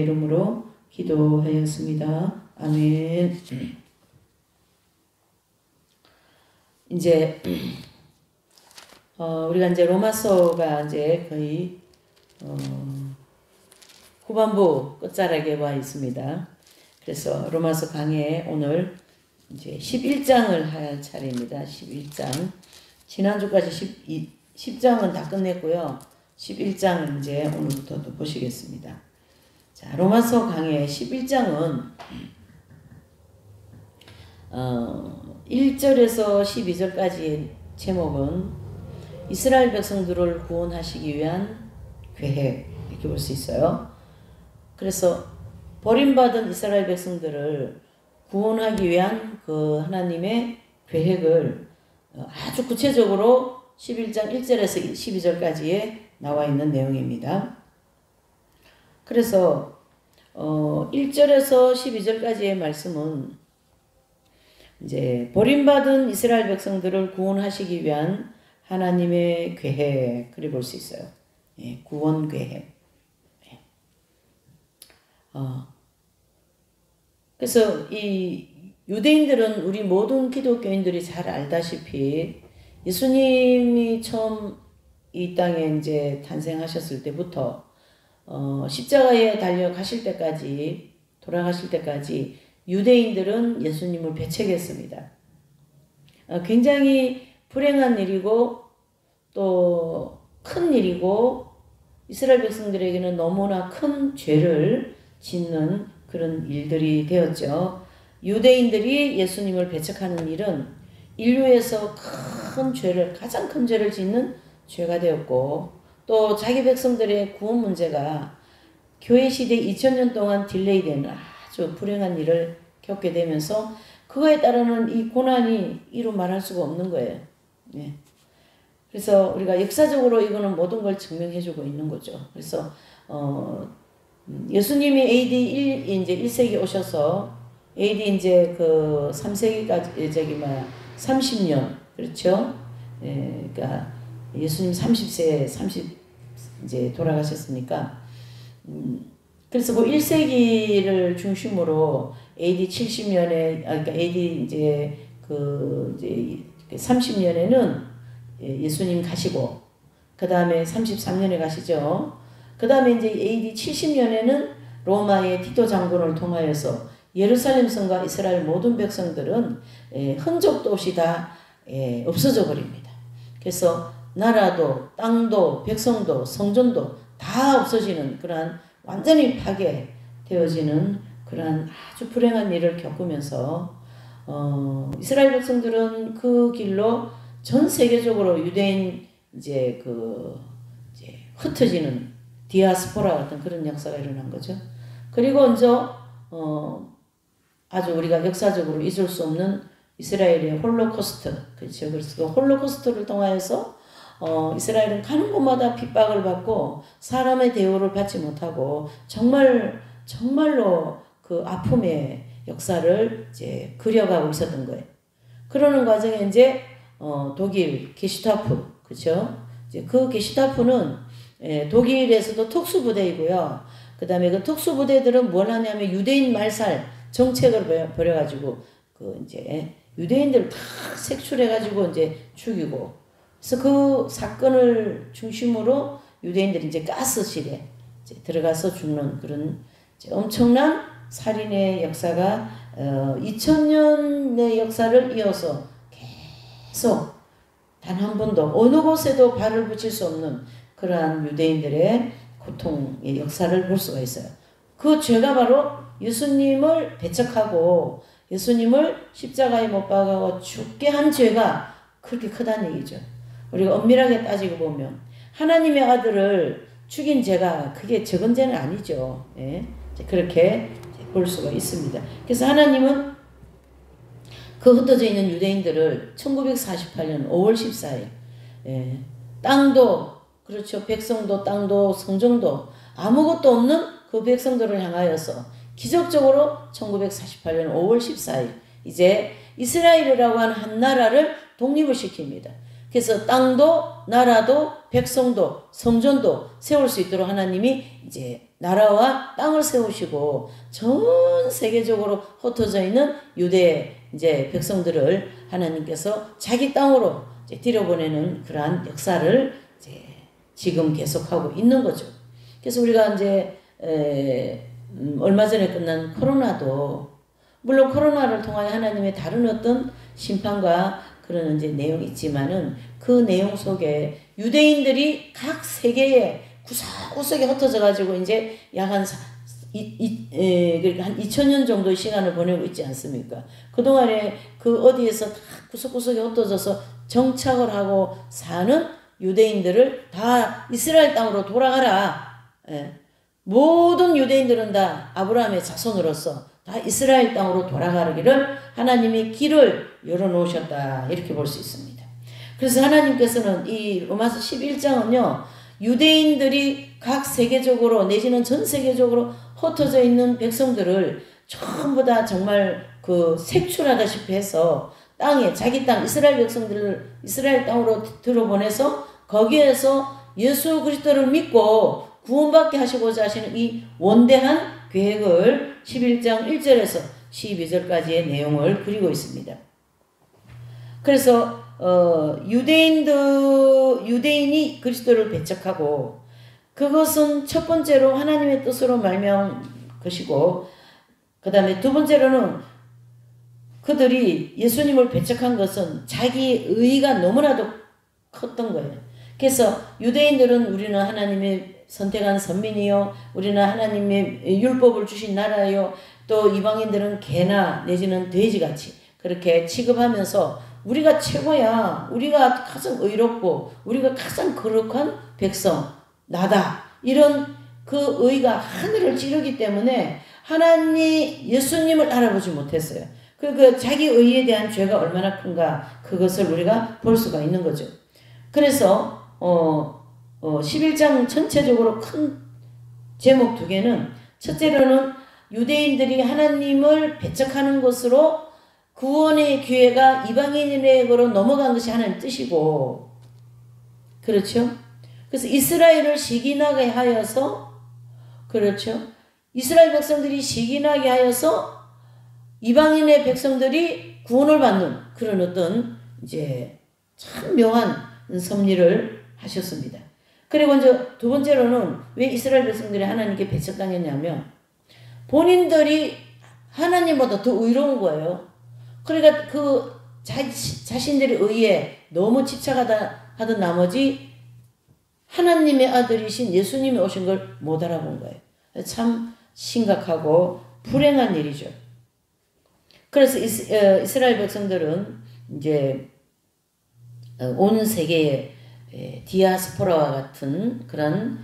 이름으로 기도하였습니다. 아멘. 이제 우리가 이제 로마서가 이제 거의 후반부 끝자락에 와 있습니다. 그래서 로마서 강의 오늘 이제 11장을 할 차례입니다. 11장. 지난주까지 10장은 다 끝냈고요. 11장을 이제 오늘부터 또 보시겠습니다. 자, 로마서 강의 11장은 1절에서 12절까지의 제목은 이스라엘 백성들을 구원하시기 위한 계획, 이렇게 볼 수 있어요. 그래서 버림받은 이스라엘 백성들을 구원하기 위한 그 하나님의 계획을 아주 구체적으로 11장 1절에서 12절까지에 나와 있는 내용입니다. 그래서 1절에서 12절까지의 말씀은 이제 버림받은 이스라엘 백성들을 구원하시기 위한 하나님의 계획, 그리 볼 수 있어요. 예, 구원 계획. 예. 그래서 이 유대인들은 우리 모든 기독교인들이 잘 알다시피 예수님이 처음 이 땅에 이제 탄생하셨을 때부터 십자가에 달려 가실 때까지, 돌아가실 때까지 유대인들은 예수님을 배척했습니다. 굉장히 불행한 일이고 또 큰 일이고 이스라엘 백성들에게는 너무나 큰 죄를 짓는 그런 일들이 되었죠. 유대인들이 예수님을 배척하는 일은 인류에서 큰 죄를, 가장 큰 죄를 짓는 죄가 되었고, 또 자기 백성들의 구원 문제가 교회 시대 2000년 동안 딜레이되는 아주 불행한 일을 겪게 되면서 그거에 따르는 이 고난이 이루 말할 수가 없는 거예요. 예. 그래서 우리가 역사적으로 이거는 모든 걸 증명해주고 있는 거죠. 그래서 예수님이 AD 이제 1세기 오셔서 AD 이제 그 3세기까지 30년, 그렇죠? 예, 그러니까 예수님 30세 이제 돌아가셨으니까 그래서 그 1세기를 중심으로 AD 70년에 그러니까 AD 이제 그 이제 30년에는 예수님 가시고 그 다음에 33년에 가시죠. 그 다음에 이제 AD 70년에는 로마의 티토 장군을 통하여서 예루살렘 성과 이스라엘 모든 백성들은 흔적도 없이 다 없어져 버립니다. 그래서 나라도 땅도 백성도 성전도 다 없어지는 그러한 완전히 파괴되어지는 그러한 아주 불행한 일을 겪으면서 이스라엘 백성들은 그 길로 전 세계적으로 유대인 이제 흩어지는 디아스포라 같은 그런 역사가 일어난 거죠. 그리고 이제 아주 우리가 역사적으로 잊을 수 없는 이스라엘의 홀로코스트, 그렇죠. 그래서 그 홀로코스트를 통하여서 이스라엘은 가는 곳마다 핍박을 받고 사람의 대우를 받지 못하고 정말로 그 아픔의 역사를 이제 그려가고 있었던 거예요. 그러는 과정에 이제 독일 게슈타프, 그렇죠? 이제 그 게슈타프는 독일에서도 특수부대이고요. 그 다음에 그 특수부대들은 뭘 하냐면 유대인 말살 정책을 벌여가지고 그 이제 유대인들을 다 색출해가지고 이제 죽이고, 그래서 그 사건을 중심으로 유대인들이 이제 가스실에 이제 들어가서 죽는 그런 이제 엄청난 살인의 역사가 2000년의 역사를 이어서 계속 단 한 번도 어느 곳에도 발을 붙일 수 없는 그러한 유대인들의 고통의 역사를 볼 수가 있어요. 그 죄가 바로 예수님을 배척하고 예수님을 십자가에 못 박아 죽게 한 죄가 그렇게 크다는 얘기죠. 우리가 엄밀하게 따지고 보면 하나님의 아들을 죽인 죄가 그게 적은 죄는 아니죠. 예? 그렇게 볼 수가 있습니다. 그래서 하나님은 그 흩어져 있는 유대인들을 1948년 5월 14일 땅도 그렇죠. 백성도 땅도 성전도 아무것도 없는 그 백성들을 향하여서 기적적으로 1948년 5월 14일 이제 이스라엘이라고 하는 한 나라를 독립을 시킵니다. 그래서 땅도 나라도 백성도 성전도 세울 수 있도록 하나님이 이제 나라와 땅을 세우시고 전 세계적으로 흩어져 있는 유대 이제 백성들을 하나님께서 자기 땅으로 이제 들여보내는 그러한 역사를 이제 지금 계속하고 있는 거죠. 그래서 우리가 이제 얼마 전에 끝난 코로나도 물론 코로나를 통하여 하나님의 다른 어떤 심판과 그런 이제 내용이 있지만은 그 내용 속에 유대인들이 각 세계에 구석구석에 흩어져 가지고 이제 약 한 그러니까 한 2000년 정도의 시간을 보내고 있지 않습니까? 그동안에 그 어디에서 다 구석구석에 흩어져서 정착을 하고 사는 유대인들을 다 이스라엘 땅으로 돌아가라. 예. 모든 유대인들은 다 아브라함의 자손으로서 다 이스라엘 땅으로 돌아가기를 하나님이 길을 열어놓으셨다. 이렇게 볼 수 있습니다. 그래서 하나님께서는 이 로마서 11장은요. 유대인들이 각 세계적으로 내지는 전 세계적으로 흩어져 있는 백성들을 전부 다 정말 그 색출하다시피 해서 땅에 자기 땅 이스라엘 백성들을 이스라엘 땅으로 들어보내서 거기에서 예수 그리스도를 믿고 구원받게 하시고자 하시는 이 원대한 계획을 11장 1절에서 12절까지의 내용을 그리고 있습니다. 그래서 유대인이 그리스도를 배척하고 그것은 첫 번째로 하나님의 뜻으로 말미암은 것이고 그 다음에 두 번째로는 그들이 예수님을 배척한 것은 자기 의의가 너무나도 컸던 거예요. 그래서 유대인들은 우리는 하나님의 선택한 선민이요 우리는 하나님의 율법을 주신 나라요 또 이방인들은 개나 내지는 돼지같이 그렇게 취급하면서 우리가 최고야 우리가 가장 의롭고 우리가 가장 거룩한 백성 나다 이런 그 의의가 하늘을 찌르기 때문에 하나님 예수님을 알아보지 못했어요. 그 자기 의의에 대한 죄가 얼마나 큰가 그것을 우리가 볼 수가 있는 거죠. 그래서 11장 전체적으로 큰 제목 두 개는 첫째로는 유대인들이 하나님을 배척하는 것으로 구원의 기회가 이방인에게로 넘어간 것이 하나님의 뜻이고 그렇죠? 그래서 이스라엘을 시기나게 하여서 그렇죠? 이스라엘 백성들이 시기나게 하여서 이방인의 백성들이 구원을 받는 그런 어떤 이제 참 묘한 섭리를 하셨습니다. 그리고 이제 두 번째로는 왜 이스라엘 백성들이 하나님께 배척당했냐면 본인들이 하나님보다 더 의로운 거예요. 그러니까 그 자신들의 의에 너무 집착하다 하던 나머지 하나님의 아들이신 예수님이 오신 걸 못 알아본 거예요. 참 심각하고 불행한 일이죠. 그래서 이스라엘 백성들은 이제 온 세계에 디아스포라와 같은 그런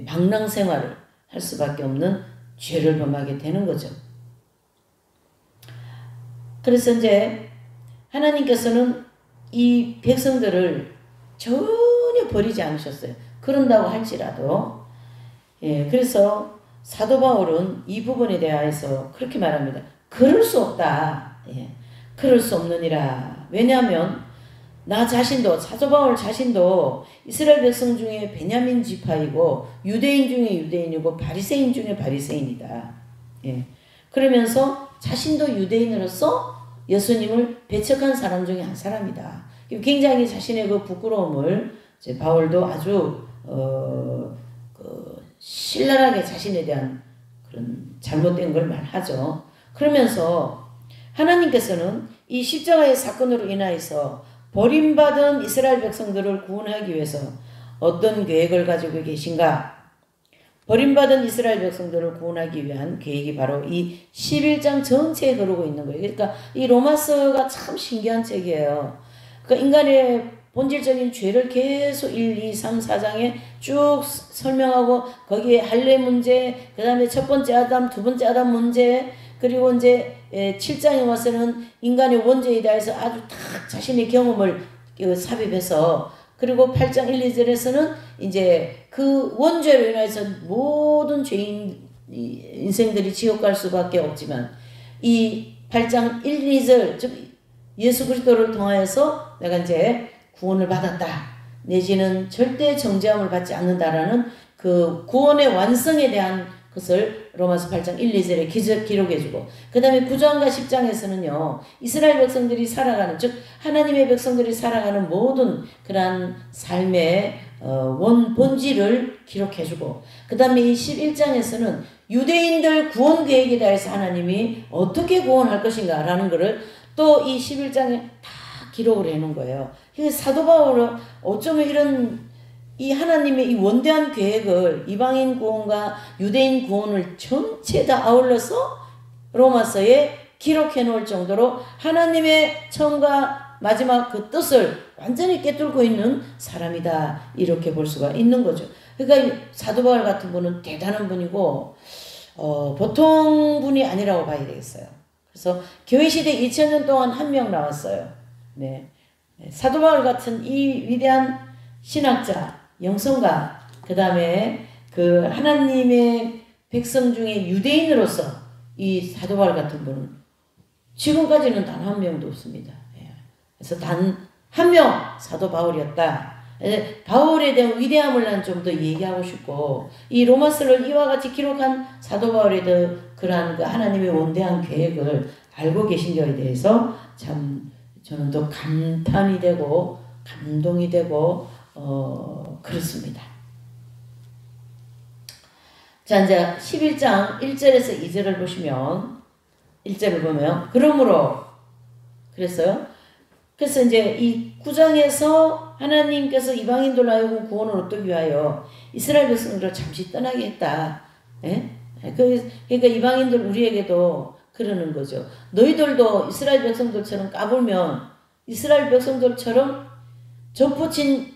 방랑 생활을 할 수밖에 없는 죄를 범하게 되는 거죠. 그래서 이제 하나님께서는 이 백성들을 전혀 버리지 않으셨어요. 그런다고 할지라도 그래서 사도 바울은 이 부분에 대해서 그렇게 말합니다. 그럴 수 없다. 그럴 수 없느니라. 왜냐하면 나 자신도 사도 바울 자신도 이스라엘 백성 중에 베냐민 지파이고 유대인 중에 유대인이고 바리새인 중에 바리새인이다. 그러면서 자신도 유대인으로서 예수님을 배척한 사람 중에 한 사람이다. 굉장히 자신의 그 부끄러움을 이제 바울도 아주 신랄하게 자신에 대한 그런 잘못된 걸 말하죠. 그러면서 하나님께서는 이 십자가의 사건으로 인하여서 버림받은 이스라엘 백성들을 구원하기 위해서 어떤 계획을 가지고 계신가? 버림받은 이스라엘 백성들을 구원하기 위한 계획이 바로 이 11장 전체에 흐르고 있는 거예요. 그러니까 이 로마서가 참 신기한 책이에요. 그러니까 인간의 본질적인 죄를 계속 1, 2, 3, 4장에 쭉 설명하고 거기에 할례 문제, 그 다음에 첫 번째 아담, 두 번째 아담 문제, 그리고 이제 7장에 와서는 인간의 원죄에 대해서 아주 딱 자신의 경험을 삽입해서 그리고 8장 1, 2절에서는 이제 그 원죄로 인해서 모든 죄인 인생들이 지옥 갈 수밖에 없지만 이 8장 1, 2절 즉 예수 그리스도를 통하여서 내가 이제 구원을 받았다 내지는 절대 정죄함을 받지 않는다라는 그 구원의 완성에 대한 것을 로마서 8장 1, 2절에 기록해주고 그 다음에 9장과 10장에서는요. 이스라엘 백성들이 살아가는 즉 하나님의 백성들이 살아가는 모든 그러한 삶의 본질을 기록해주고 그 다음에 이 11장에서는 유대인들 구원 계획에 대해서 하나님이 어떻게 구원할 것인가 라는 것을 또 이 11장에 다 기록을 해놓은 거예요. 사도 바울은 어쩌면 이런 이 하나님의 이 원대한 계획을 이방인 구원과 유대인 구원을 전체 다 아울러서 로마서에 기록해 놓을 정도로 하나님의 처음과 마지막 그 뜻을 완전히 꿰뚫고 있는 사람이다. 이렇게 볼 수가 있는 거죠. 그러니까 사도 바울 같은 분은 대단한 분이고 보통 분이 아니라고 봐야 되겠어요. 그래서 교회 시대 2000년 동안 한 명 나왔어요. 네. 사도 바울 같은 이 위대한 신학자 영성가 그 다음에 그 하나님의 백성 중에 유대인으로서 이 사도 바울 같은 분은 지금까지는 단 한 명도 없습니다. 그래서 단 한 명 사도 바울이었다. 바울에 대한 위대함을 난 좀 더 얘기하고 싶고 이 로마서를 이와 같이 기록한 사도 바울에 대한 그러한 그 하나님의 원대한 계획을 알고 계신 것에 대해서 참 저는 또 감탄이 되고 감동이 되고 그렇습니다. 자, 이제 11장 1절에서 2절을 보시면 1절을 보면 그러므로 그랬어요. 그래서 이제 이 9장에서 하나님께서 이방인들로 하여금 구원을 얻기 위하여 이스라엘 백성들을 잠시 떠나게 했다. 예? 그러니까 이방인들 우리에게도 그러는 거죠. 너희들도 이스라엘 백성들처럼 까불면 이스라엘 백성들처럼 접붙인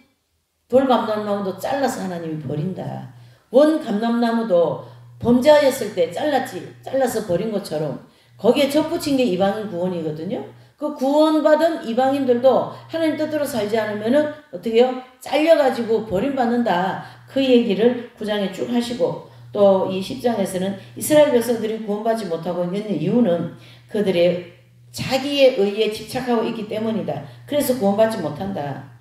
돌감람나무도 잘라서 하나님이 버린다. 원 감람나무도 범죄하였을 때 잘라서 버린 것처럼 거기에 접붙인 게 이방인 구원이거든요. 그 구원받은 이방인들도 하나님 뜻대로 살지 않으면은 어떻게 해요? 잘려가지고 버림받는다. 그 얘기를 9장에 쭉 하시고 또 이 10장에서는 이스라엘 백성들이 구원받지 못하고 있는 이유는 그들의 자기의 의에 집착하고 있기 때문이다. 그래서 구원받지 못한다.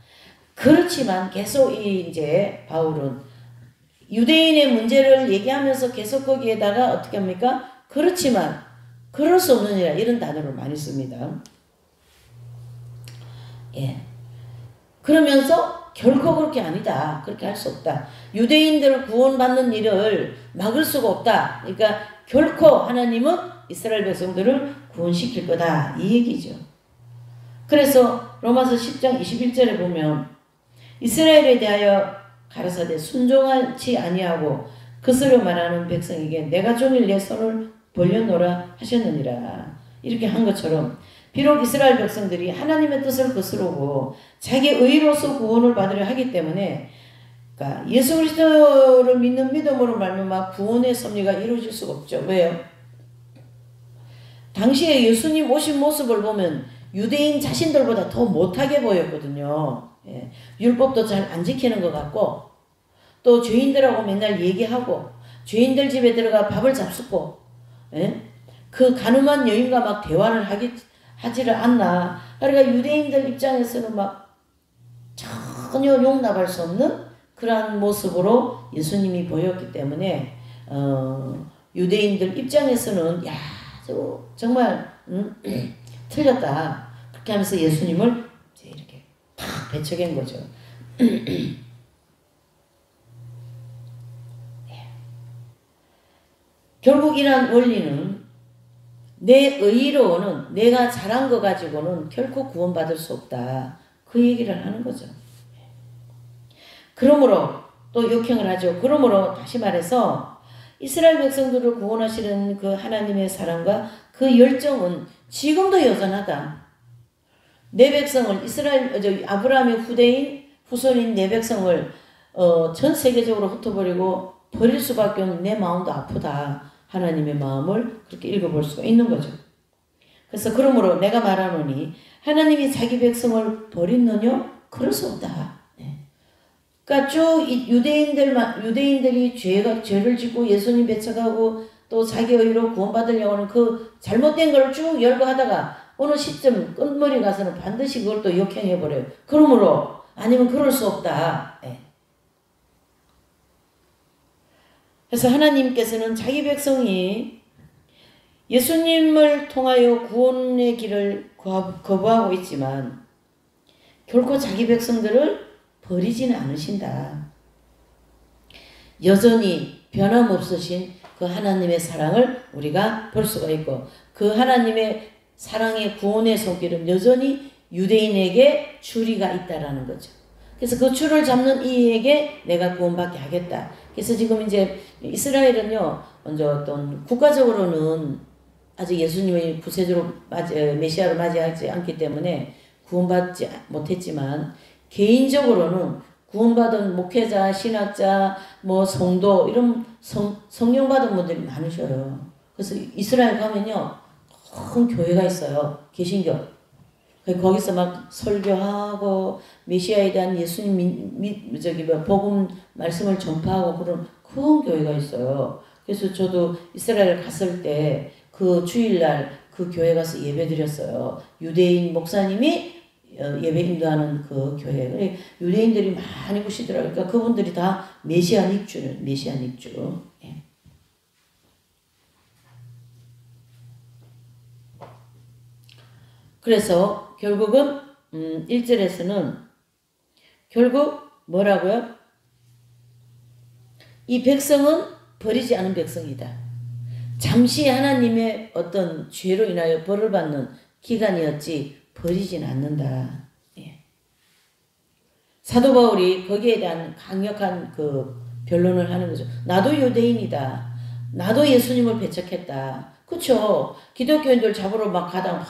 그렇지만 계속 이제 바울은 유대인의 문제를 얘기하면서 계속 거기에다가 어떻게 합니까? 그렇지만 그럴 수 없느니라 이런 단어를 많이 씁니다. 예. 그러면서 결코 그렇게 아니다. 그렇게 할 수 없다. 유대인들을 구원받는 일을 막을 수가 없다. 그러니까 결코 하나님은 이스라엘 백성들을 구원시킬 거다. 이 얘기죠. 그래서 로마서 10장 21절에 보면 이스라엘에 대하여 가라사대 순종하지 아니하고 그스로 말하는 백성에게 내가 종일 내 손을 벌려놓으라 하셨느니라. 이렇게 한 것처럼 비록 이스라엘 백성들이 하나님의 뜻을 거스르고 자기 의로서 구원을 받으려 하기 때문에 그러니까 예수 그리스도를 믿는 믿음으로 말미암아 구원의 섭리가 이루어질 수가 없죠. 왜요? 당시에 예수님 오신 모습을 보면 유대인 자신들보다 더 못하게 보였거든요. 예. 율법도 잘 안 지키는 것 같고 또 죄인들하고 맨날 얘기하고 죄인들 집에 들어가 밥을 잡수고 예? 그 가늠한 여인과 막 대화를 하지를 않나. 그러니까 유대인들 입장에서는 막 전혀 용납할 수 없는 그러한 모습으로 예수님이 보였기 때문에 유대인들 입장에서는 야 정말 틀렸다. 그렇게 하면서 예수님을 이렇게 팍 배척한 거죠. 결국 이러한 원리는 내 의로는 내가 잘한 거 가지고는 결코 구원받을 수 없다. 그 얘기를 하는 거죠. 그러므로 또 역행을 하죠. 그러므로 다시 말해서 이스라엘 백성들을 구원하시는 그 하나님의 사랑과 그 열정은 지금도 여전하다. 내 백성을 아브라함의 후손인 내 백성을 전 세계적으로 흩어버리고 버릴 수밖에 없는 내 마음도 아프다. 하나님의 마음을 그렇게 읽어볼 수가 있는 거죠. 그래서 그러므로 내가 말하노니 하나님이 자기 백성을 버리느냐? 그럴 수 없다. 네. 그러니까 쭉 유대인들이 죄를 짓고 예수님 배척하고 또 자기 의로 구원받으려고 하는 그 잘못된 걸 쭉 열거하다가 어느 시점 끝머리 가서는 반드시 그걸 또 역행해버려요. 그러므로 아니면 그럴 수 없다. 네. 그래서 하나님께서는 자기 백성이 예수님을 통하여 구원의 길을 거부하고 있지만 결코 자기 백성들을 버리지는 않으신다. 여전히 변함없으신 그 하나님의 사랑을 우리가 볼 수가 있고 그 하나님의 사랑의 구원의 손길은 여전히 유대인에게 줄이가 있다라는 거죠. 그래서 그 줄을 잡는 이에게 내가 구원받게 하겠다. 그래서 지금 이제 이스라엘은요, 먼저 어떤 국가적으로는 아직 예수님을 구세주로 메시아로 맞이하지 않기 때문에 구원받지 못했지만 개인적으로는 구원받은 목회자, 신학자, 뭐 성도 이런 성령받은 분들이 많으셔요. 그래서 이스라엘 가면요, 큰 교회가 있어요. 개신교. 거기서 막 설교하고 메시아에 대한 예수님 복음 말씀을 전파하고 그런 큰 교회가 있어요. 그래서 저도 이스라엘 갔을 때 그 주일날 그 교회 가서 예배 드렸어요. 유대인 목사님이 예배 인도하는 그 교회. 유대인들이 많이 오시더라고요. 그러니까 그분들이 다 메시안 입주는 메시안 입주. 예. 그래서 결국은 1절에서는 결국 뭐라고요? 이 백성은 버리지 않은 백성이다. 잠시 하나님의 어떤 죄로 인하여 벌을 받는 기간이었지 버리진 않는다. 예. 사도 바울이 거기에 대한 강력한 그 변론을 하는 거죠. 나도 유대인이다. 나도 예수님을 배척했다. 그쵸? 기독교인들 잡으러 막 가다가 막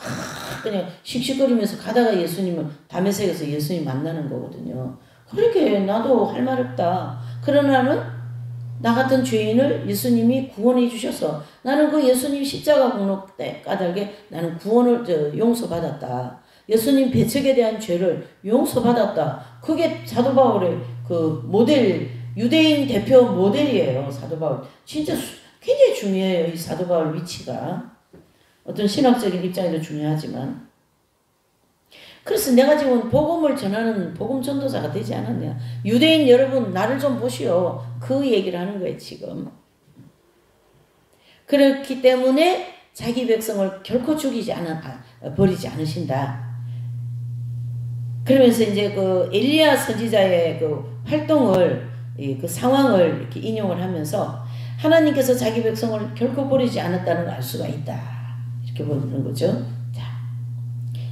그냥 씩씩거리면서 가다가 예수님을 다메섹에서 예수님 만나는 거거든요. 그렇게 나도 할 말 없다. 그러나는 나 같은 죄인을 예수님이 구원해 주셔서 나는 그 예수님 십자가 공로 까닭에 나는 구원을 용서받았다. 예수님 배척에 대한 죄를 용서받았다. 그게 사도 바울의 그 모델, 유대인 대표 모델이에요. 사도 바울. 진짜 굉장히 중요해요. 이 사도 바울 위치가. 어떤 신학적인 입장에도 중요하지만. 그래서 내가 지금 복음을 전하는 복음 전도자가 되지 않았냐. 유대인 여러분 나를 좀 보시오. 그 얘기를 하는 거예요 지금. 그렇기 때문에 자기 백성을 결코 버리지 않으신다. 그러면서 이제 그 엘리야 선지자의 그 활동을 그 상황을 이렇게 인용을 하면서 하나님께서 자기 백성을 결코 버리지 않았다는 걸 알 수가 있다. 이렇게 보는 거죠. 자,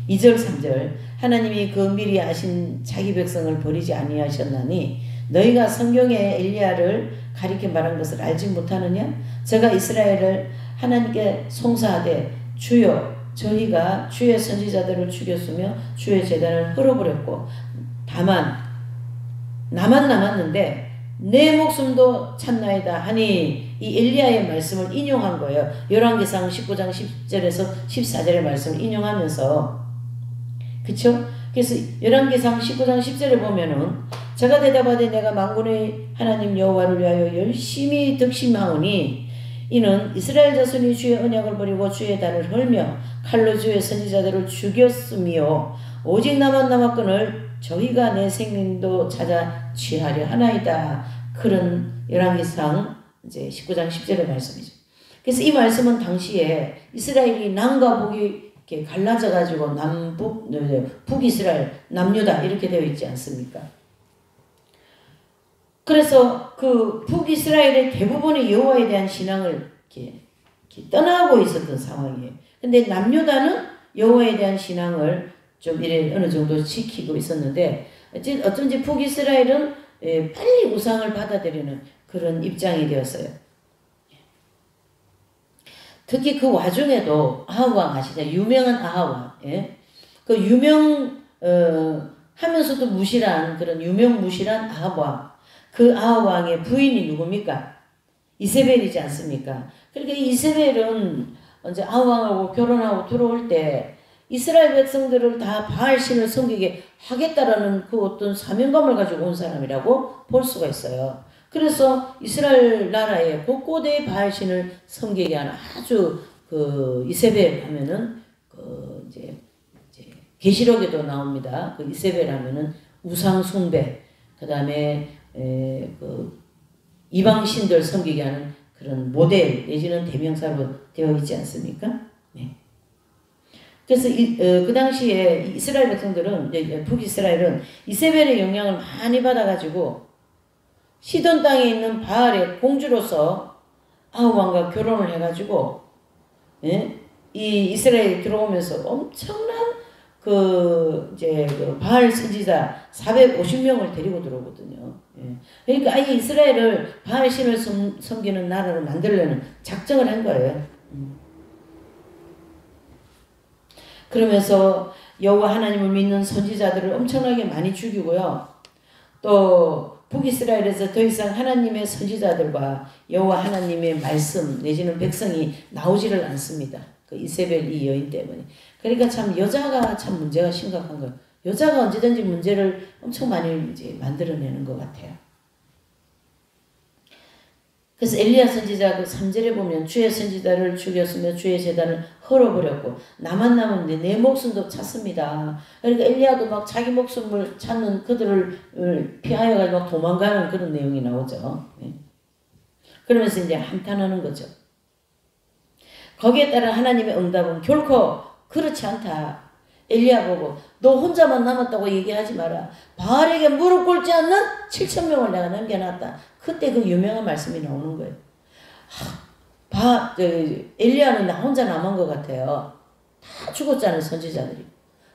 2절 3절 하나님이 그 미리 아신 자기 백성을 버리지 아니하셨나니 너희가 성경에 엘리야를 가리켜 말한 것을 알지 못하느냐? 저가 이스라엘을 하나님께 송사하되 주여 저희가 주의 선지자들을 죽였으며 주의 제단을 헐어버렸고 다만 나만 남았는데 내 목숨도 찾나이다 하니 이 엘리야의 말씀을 인용한 거예요. 열왕기상 19장 10절에서 14절의 말씀을 인용하면서 그쵸? 그래서 열왕기상 19장 10절에 보면은 제가 대답하되 내가 만군의 하나님 여호와를 위하여 열심히 득심하오니 이는 이스라엘 자손이 주의 언약을 버리고 주의 단을 헐며 칼로 주의 선지자들을 죽였으며 오직 나만 남았거늘 저희가 내 생명도 찾아 취하려 하나이다. 그런 열왕기상 이제 19장 10절의 말씀이죠. 그래서 이 말씀은 당시에 이스라엘이 남과 북이 이렇게 갈라져 가지고 북이스라엘, 남유다 이렇게 되어 있지 않습니까? 그래서 그 북이스라엘의 대부분의 여호와에 대한 신앙을 이렇게 떠나고 있었던 상황이에요. 근데 남유다는 여호와에 대한 신앙을 좀 이래 어느 정도 지키고 있었는데 어쩐지 북이스라엘은 빨리 우상을 받아들이는 그런 입장이 되었어요. 특히 그 와중에도 아합 왕 아시죠? 유명한 아합 왕. 예? 그 하면서도 무실한 그런 무실한 아합 왕. 그 아합 왕의 부인이 누굽니까? 이세벨이지 않습니까? 그러니까 이세벨은 이제 아합 왕하고 결혼하고 들어올 때 이스라엘 백성들을 다 바알신을 섬기게 하겠다라는 그 어떤 사명감을 가지고 온 사람이라고 볼 수가 있어요. 그래서 이스라엘 나라에 곳곳에 바알신을 섬기게 하는 아주 그 이세벨 하면은 그 이제 계시록에도 나옵니다. 그 이세벨 하면은 우상 숭배, 그다음에 그 이방신들 섬기게 하는 그런 모델 내지는 대명사로 되어 있지 않습니까? 네. 그래서 그 당시에 이스라엘 백성들은, 북이스라엘은 이세벨의 영향을 많이 받아가지고 시돈 땅에 있는 바알의 공주로서 아합 왕과 결혼을 해가지고, 예? 이 이스라엘에 들어오면서 엄청난 그 바알 선지자 450명을 데리고 들어오거든요. 예. 그러니까 아예 이스라엘을 바알 신을 섬기는 나라로 만들려는 작정을 한 거예요. 그러면서 여호와 하나님을 믿는 선지자들을 엄청나게 많이 죽이고요. 또 북이스라엘에서 더 이상 하나님의 선지자들과 여호와 하나님의 말씀 내지는 백성이 나오지를 않습니다. 그 이세벨 이 여인 때문에. 그러니까 참 여자가 참 문제가 심각한 거예요. 여자가 언제든지 문제를 엄청 많이 이제 만들어내는 것 같아요. 그래서 엘리야 선지자 그 3절에 보면 주의 선지자를 죽였으며 주의 제단을 헐어버렸고 나만 남았는데 내 목숨도 찾습니다. 그러니까 엘리야도 막 자기 목숨을 찾는 그들을 피하여 가지고 막 도망가는 그런 내용이 나오죠. 그러면서 이제 한탄하는 거죠. 거기에 따른 하나님의 응답은 결코 그렇지 않다. 엘리야 보고 너 혼자만 남았다고 얘기하지 마라. 바알에게 무릎 꿇지 않는 7,000명을 내가 남겨놨다. 그때 그 유명한 말씀이 나오는 거예요. 엘리야는 나 혼자 남은 것 같아요. 다 죽었잖아요, 선지자들이.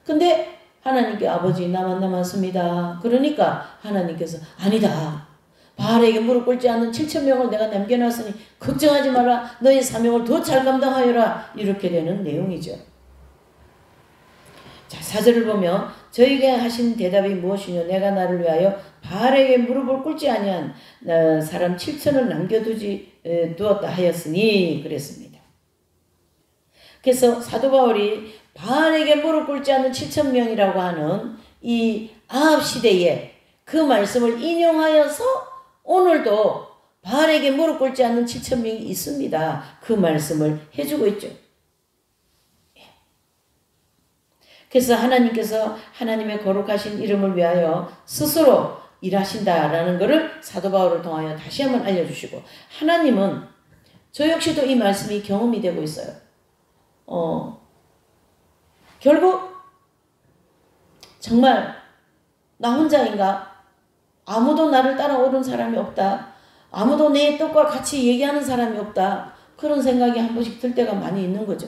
근데 하나님께 아버지 나만 남았습니다. 그러니까 하나님께서 아니다. 바알에게 무릎 꿇지 않는 7,000명을 내가 남겨놨으니 걱정하지 마라. 너의 사명을 더 잘 감당하여라. 이렇게 되는 내용이죠. 자, 4절을 보면 저에게 하신 대답이 무엇이뇨? 내가 나를 위하여 바알에게 무릎을 꿇지 아니한 사람 7,000을 남겨두었다 하였으니 그랬습니다. 그래서 사도 바울이 바알에게 무릎 꿇지 않는 7,000명이라고 하는 이 아합 시대에 그 말씀을 인용하여서 오늘도 바알에게 무릎 꿇지 않는 7,000명이 있습니다. 그 말씀을 해주고 있죠. 그래서 하나님께서 하나님의 거룩하신 이름을 위하여 스스로 일하신다라는 것을 사도 바울을 통하여 다시 한번 알려주시고, 하나님은 저 역시도 이 말씀이 경험이 되고 있어요. 결국 정말 나 혼자인가? 아무도 나를 따라오는 사람이 없다. 아무도 내 뜻과 같이 얘기하는 사람이 없다. 그런 생각이 한 번씩 들 때가 많이 있는 거죠.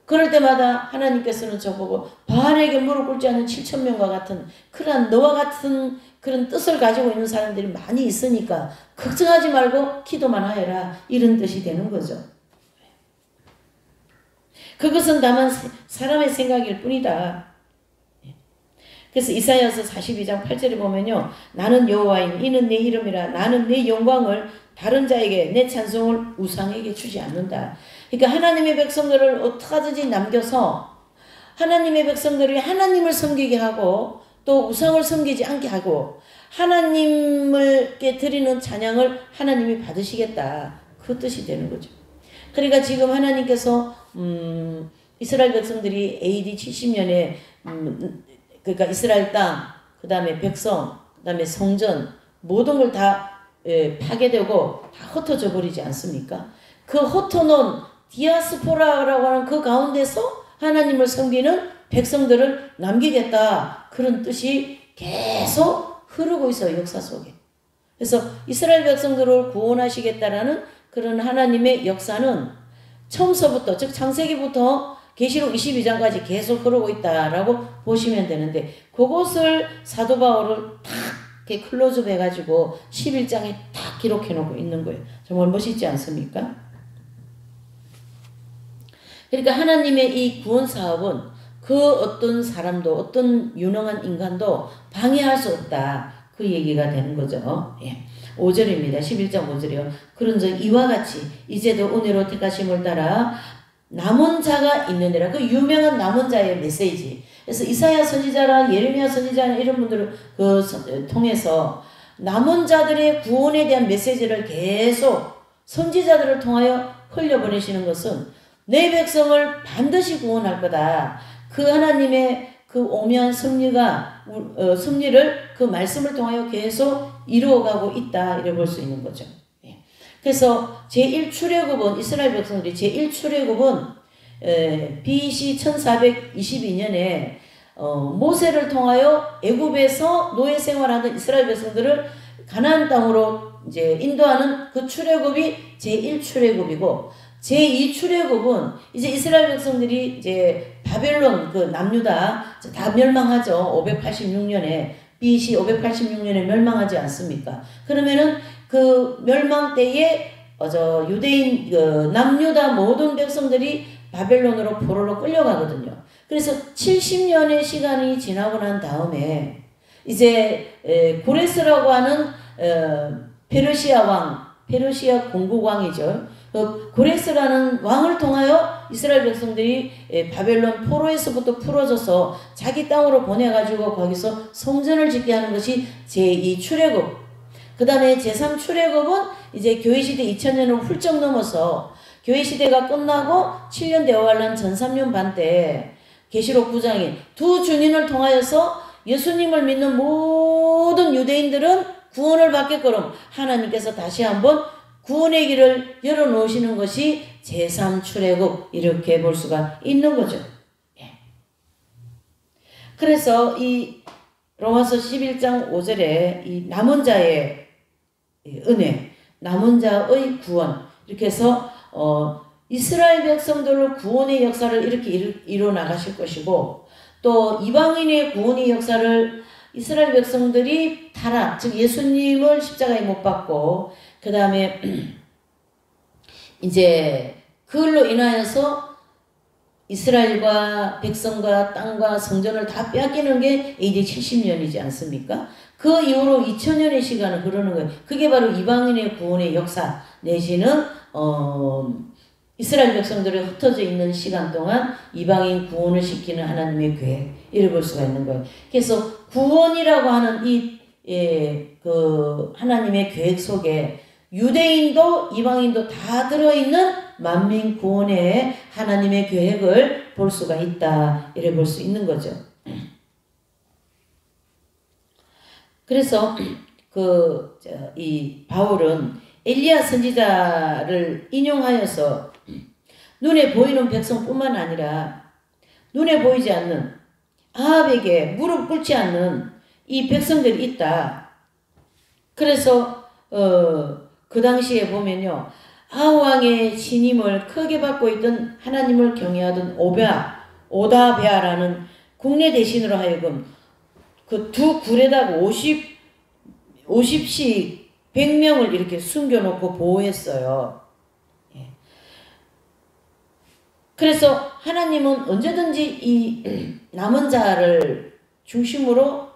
그럴 때마다 하나님께서는 저보고 바알에게 무릎 꿇지 않는 7,000명과 같은 그런 너와 같은 그런 뜻을 가지고 있는 사람들이 많이 있으니까 걱정하지 말고 기도만 하여라. 이런 뜻이 되는 거죠. 그것은 다만 사람의 생각일 뿐이다. 그래서 이사야서 42장 8절에 보면요. 나는 여호와인 이는 내 이름이라. 나는 내 영광을 다른 자에게 내 찬송을 우상에게 주지 않는다. 그러니까 하나님의 백성들을 어떻게든지 남겨서 하나님의 백성들이 하나님을 섬기게 하고 또 우상을 섬기지 않게 하고 하나님께 드리는 찬양을 하나님이 받으시겠다. 그 뜻이 되는 거죠. 그러니까 지금 하나님께서 이스라엘 백성들이 AD 70년에 그러니까 이스라엘 땅, 그 다음에 백성, 그 다음에 성전 모든 걸 다 파괴되고 다 흩어져 버리지 않습니까? 그 흩어놓은 디아스포라라고 하는 그 가운데서 하나님을 섬기는 백성들을 남기겠다. 그런 뜻이 계속 흐르고 있어요. 역사 속에. 그래서 이스라엘 백성들을 구원하시겠다라는 그런 하나님의 역사는 처음서부터 즉 창세기부터 계시록 22장까지 계속 흐르고 있다라고 보시면 되는데 그것을 사도 바울을 탁 이렇게 클로즈업 해가지고 11장에 딱 기록해 놓고 있는 거예요. 정말 멋있지 않습니까? 그러니까 하나님의 이 구원 사업은 그 어떤 사람도 어떤 유능한 인간도 방해할 수 없다. 그 얘기가 되는 거죠. 예. 5절입니다. 11장 5절이요. 그런즉 이와 같이 이제도 은혜로 택하심을 따라 남은 자가 있느니라. 그 유명한 남은 자의 메시지. 그래서 이사야 선지자랑 예레미야 선지자랑 이런 분들을 통해서 남은 자들의 구원에 대한 메시지를 계속 선지자들을 통하여 흘려보내시는 것은 내 백성을 반드시 구원할 거다. 그 하나님의 그 오묘한 섭리를 그 말씀을 통하여 계속 이루어가고 있다. 이래 볼 수 있는 거죠. 예. 그래서 제1출애굽은 이스라엘 백성들이 제1출애굽은 BC 1422년에 모세를 통하여 애굽에서 노예 생활하는 이스라엘 백성들을 가나안 땅으로 이제 인도하는 그 출애굽이 제1출애굽이고 제2출애굽은 이제 이스라엘 백성들이 이제 바벨론 그 남유다 다 멸망하죠. 586년에 BC 586년에 멸망하지 않습니까? 그러면은 그 멸망 때에 유대인 남유다 모든 백성들이 바벨론으로 포로로 끌려가거든요. 그래서 70년의 시간이 지나고 난 다음에 이제 고레스라고 하는 페르시아 왕, 페르시아 공국왕이죠. 고레스라는 왕을 통하여 이스라엘 백성들이 바벨론 포로에서부터 풀어져서 자기 땅으로 보내가지고 거기서 성전을 짓게 하는 것이 제2출애굽. 그 다음에 제3출애굽은 이제 교회시대 2000년을 훌쩍 넘어서 교회시대가 끝나고 7년 되어가는 전 3년 반 때 계시록 9장에 두 증인을 통하여서 예수님을 믿는 모든 유대인들은 구원을 받게끔 하나님께서 다시 한번 구원의 길을 열어놓으시는 것이 제3출애굽 이렇게 볼 수가 있는 거죠. 그래서 이 로마서 11장 5절에 이 남은 자의 은혜, 남은 자의 구원 이렇게 해서 이스라엘 백성들로 구원의 역사를 이렇게 이뤄 나가실 것이고 또 이방인의 구원의 역사를 이스라엘 백성들이 타락, 즉 예수님을 십자가에 못 박고 그 다음에 이제 그걸로 인하여서 이스라엘과 백성과 땅과 성전을 다 빼앗기는 게 AD 70년이지 않습니까? 그 이후로 2000년의 시간을 흐르는 거예요. 그게 바로 이방인의 구원의 역사 내지는 이스라엘 백성들이 흩어져 있는 시간 동안 이방인 구원을 시키는 하나님의 계획 이를 볼 수가 있는 거예요. 그래서 구원이라고 하는 그 하나님의 계획 속에 유대인도 이방인도 다 들어있는 만민 구원의 하나님의 계획을 볼 수가 있다 이래 볼 수 있는 거죠. 그래서 이 바울은 엘리야 선지자를 인용하여서 눈에 보이는 백성뿐만 아니라 눈에 보이지 않는 아합에게 무릎 꿇지 않는 이 백성들이 있다. 그래서 그 당시에 보면요. 아합 왕의 신임을 크게 받고 있던 하나님을 경외하던 오다베아라는 국내 대신으로 하여금 그 두 굴에다가 50씩 100명을 이렇게 숨겨놓고 보호했어요. 그래서 하나님은 언제든지 이 남은 자를 중심으로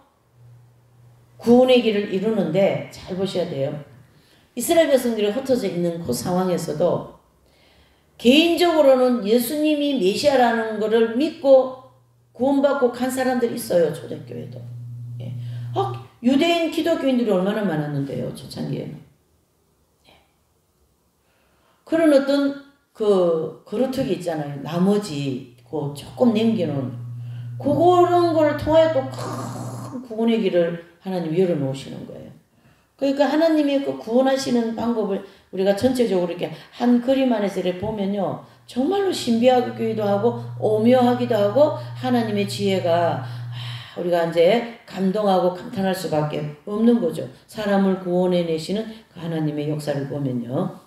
구원의 길을 이루는데 잘 보셔야 돼요. 이스라엘 백성들이 흩어져 있는 그 상황에서도 개인적으로는 예수님이 메시아라는 것을 믿고 구원받고 간 사람들이 있어요. 초대교회도. 유대인 기독교인들이 얼마나 많았는데요. 초창기에는. 그런 어떤 그루트기 있잖아요. 나머지 조금 남겨놓은 그런 걸 통하여 또 큰 구원의 길을 하나님 열어놓으시는 거예요. 그러니까 하나님의 그 구원하시는 방법을 우리가 전체적으로 이렇게 한 그림 안에서 이렇게 보면요. 정말로 신비하기도 하고 오묘하기도 하고 하나님의 지혜가 우리가 이제 감동하고 감탄할 수밖에 없는 거죠. 사람을 구원해내시는 그 하나님의 역사를 보면요.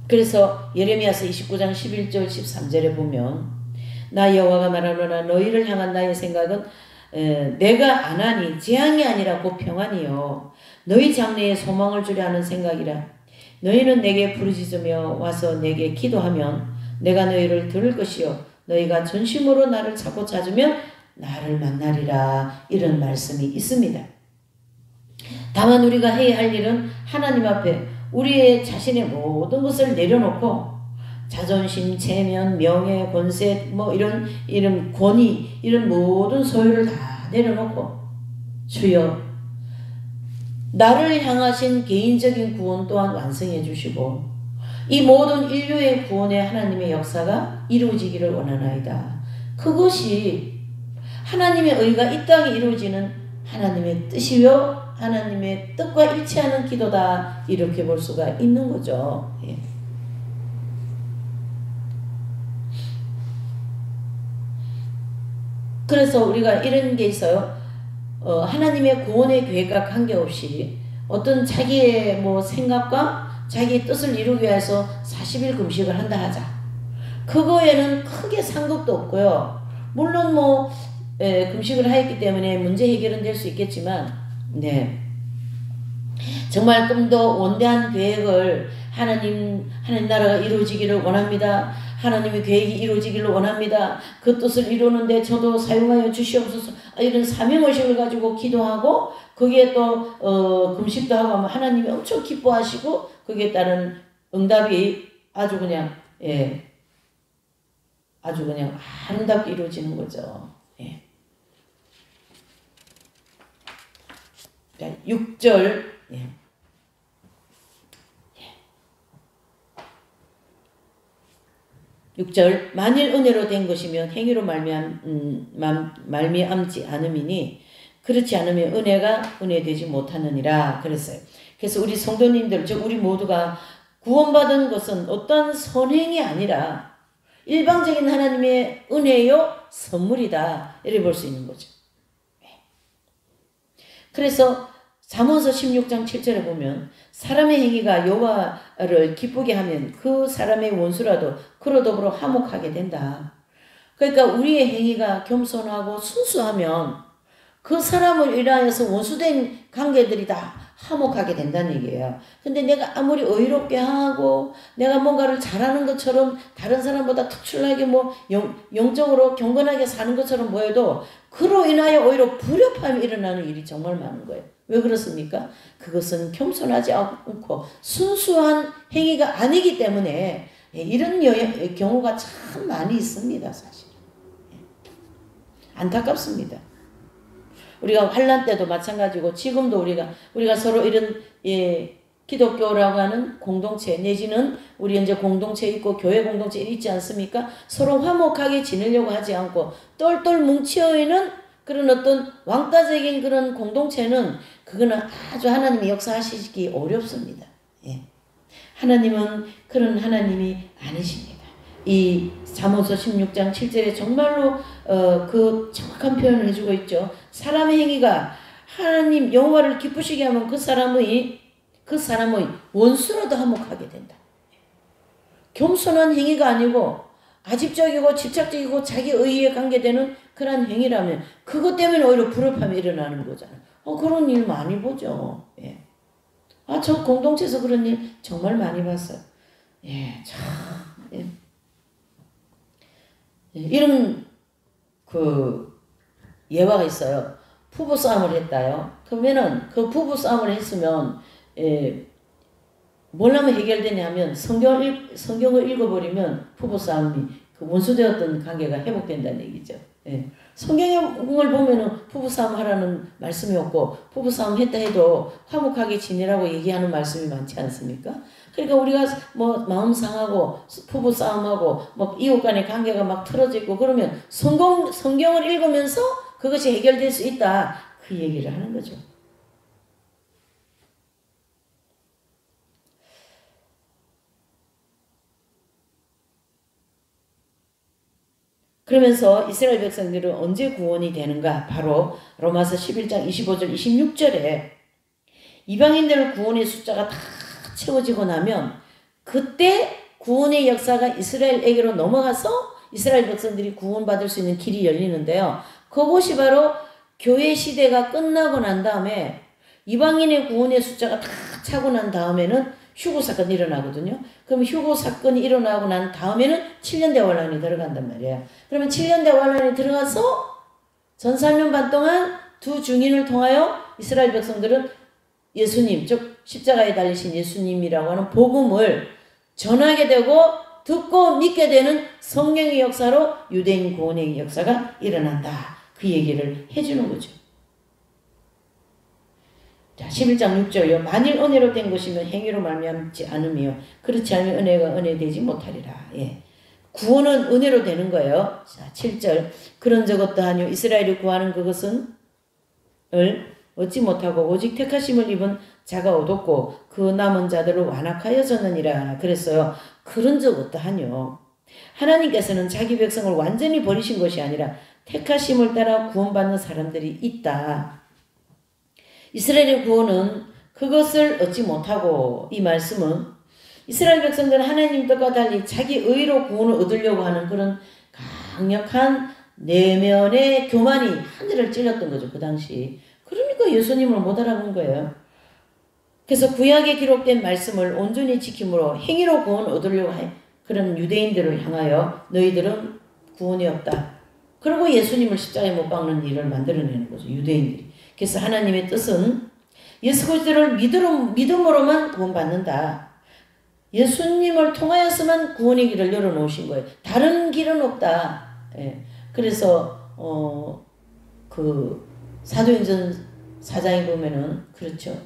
그래서 예레미야서 29장 11절 13절에 보면 나 여호와가 말하노라 너희를 향한 나의 생각은 내가 안 하니 재앙이 아니라 곧 평안이요 너희 장래에 소망을 주려 하는 생각이라. 너희는 내게 부르짖으며 와서 내게 기도하면 내가 너희를 들을 것이요 너희가 전심으로 나를 찾고 찾으면 나를 만나리라. 이런 말씀이 있습니다. 다만 우리가 해야 할 일은 하나님 앞에 우리의 자신의 모든 것을 내려놓고 자존심, 체면, 명예, 권세, 이런 권위, 이런 모든 소유를 다 내려놓고 주여 나를 향하신 개인적인 구원 또한 완성해 주시고 이 모든 인류의 구원에 하나님의 역사가 이루어지기를 원하나이다. 그것이 하나님의 의가 이 땅에 이루어지는 하나님의 뜻이요 하나님의 뜻과 일치하는 기도다. 이렇게 볼 수가 있는 거죠. 예. 그래서 우리가 이런 게 있어요. 하나님의 구원의 계획과 관계없이 어떤 자기의 뭐 생각과 자기의 뜻을 이루기 위해서 40일 금식을 한다 하자. 그거에는 크게 상관도 없고요. 물론 뭐 금식을 하였기 때문에 문제 해결은 될 수 있겠지만, 네, 정말 좀 더 원대한 계획을 하나님 나라가 이루어지기를 원합니다. 하나님의 계획이 이루어지기를 원합니다. 그 뜻을 이루는데 저도 사용하여 주시옵소서. 이런 사명의식을 가지고 기도하고 거기에 또 금식도 하고 하면 하나님이 엄청 기뻐하시고 거기에 따른 응답이 아주 그냥 아주 그냥 아름답게 이루어지는 거죠. 예. 자, 6절. 예. 6절 만일 은혜로 된 것이면 행위로 말미암지 않음이니 그렇지 않으면 은혜가 은혜되지 못하느니라 그랬어요. 그래서 우리 성도님들 즉 우리 모두가 구원받은 것은 어떤 선행이 아니라 일방적인 하나님의 은혜요 선물이다 이렇게 볼 수 있는 거죠. 그래서 잠언서 16장 7절에 보면 사람의 행위가 여호와를 기쁘게 하면 그 사람의 원수라도 그로 더불어 화목하게 된다. 그러니까 우리의 행위가 겸손하고 순수하면 그 사람을 인하여서 원수된 관계들이 다 화목하게 된다는 얘기예요. 근데 내가 아무리 의롭게 하고 내가 뭔가를 잘하는 것처럼 다른 사람보다 특출나게 뭐 영적으로 경건하게 사는 것처럼 보여도 그로 인하여 오히려 불협화음이 일어나는 일이 정말 많은 거예요. 왜 그렇습니까? 그것은 겸손하지 않고 순수한 행위가 아니기 때문에 이런 경우가 참 많이 있습니다. 사실 안타깝습니다. 우리가 환난 때도 마찬가지고 지금도 우리가 서로 이런 기독교라고 하는 공동체 내지는 우리 이제 공동체 있고 교회 공동체 있지 않습니까? 서로 화목하게 지내려고 하지 않고 똘똘 뭉쳐 있는 그런 어떤 왕따적인 그런 공동체는 그거는 아주 하나님이 역사하시기 어렵습니다. 예. 하나님은 그런 하나님이 아니십니다. 이 잠언서 16장 7절에 정말로 그 정확한 표현을 해주고 있죠. 사람의 행위가 하나님 여호와를 기쁘시게 하면 그 사람의 원수라도 화목하게 된다. 겸손한 행위가 아니고 아집적이고 집착적이고 자기 의의에 관계되는 그런 행위라면 그것 때문에 오히려 불협화음이 일어나는 거잖아요. 그런 일 많이 보죠. 예. 저 공동체에서 그런 일 정말 많이 봤어요. 예, 참. 예. 이런 예화가 있어요. 부부 싸움을 했다요. 그러면은 그 부부 싸움을 했으면 뭘 하면 해결되냐면 성경을 읽어버리면 부부 싸움이 그 원수되었던 관계가 회복된다는 얘기죠. 예. 성경을 보면은 부부 싸움 하라는 말씀이 없고 부부 싸움 했다 해도 화목하게 지내라고 얘기하는 말씀이 많지 않습니까? 그러니까 우리가 뭐 마음 상하고 부부 싸움하고 뭐 이웃 간의 관계가 막 틀어져 있고 그러면 성경을 읽으면서 그것이 해결될 수 있다. 그 얘기를 하는 거죠. 그러면서 이스라엘 백성들은 언제 구원이 되는가? 바로 로마서 11장 25절 26절에 이방인들 구원의 숫자가 다 채워지고 나면 그때 구원의 역사가 이스라엘에게로 넘어가서 이스라엘 백성들이 구원받을 수 있는 길이 열리는데요. 그것이 바로 교회 시대가 끝나고 난 다음에 이방인의 구원의 숫자가 다 차고 난 다음에는 휴고 사건이 일어나거든요. 그럼 휴고 사건이 일어나고 난 다음에는 7년 대환란이 들어간단 말이에요. 그러면 7년 대환란이 들어가서 전 3년 반 동안 두 증인을 통하여 이스라엘 백성들은 예수님, 즉 십자가에 달리신 예수님이라고 하는 복음을 전하게 되고 듣고 믿게 되는 성령의 역사로 유대인 구원의 역사가 일어난다. 그 얘기를 해주는 거죠. 자, 11장 6절요. 만일 은혜로 된 것이면 행위로 말미암지 않으며 그렇지 않으면 은혜가 은혜되지 못하리라. 예. 구원은 은혜로 되는 거예요. 자, 7절. 그런 적 어떠하뇨? 이스라엘이 구하는 그것은 얻지 못하고 오직 택하심을 입은 자가 얻었고 그 남은 자들을 완악하여졌느니라 그랬어요. 그런 적 어떠하뇨? 하나님께서는 자기 백성을 완전히 버리신 것이 아니라 택하심을 따라 구원받는 사람들이 있다. 이스라엘의 구원은 그것을 얻지 못하고 이 말씀은 이스라엘 백성들은 하나님 뜻과 달리 자기 의로 구원을 얻으려고 하는 그런 강력한 내면의 교만이 하늘을 찔렀던 거죠. 그 당시. 그러니까 예수님을 못 알아본 거예요. 그래서 구약에 기록된 말씀을 온전히 지킴으로 행위로 구원을 얻으려고 해 그런 유대인들을 향하여 너희들은 구원이 없다. 그리고 예수님을 십자가에 못 박는 일을 만들어내는 거죠. 유대인들이. 그래서 하나님의 뜻은 예수 그리스도를 믿음으로만 구원받는다. 예수님을 통하여서만 구원의 길을 열어놓으신 거예요. 다른 길은 없다. 예. 그래서 그 사도행전 4장에 보면은 그렇죠.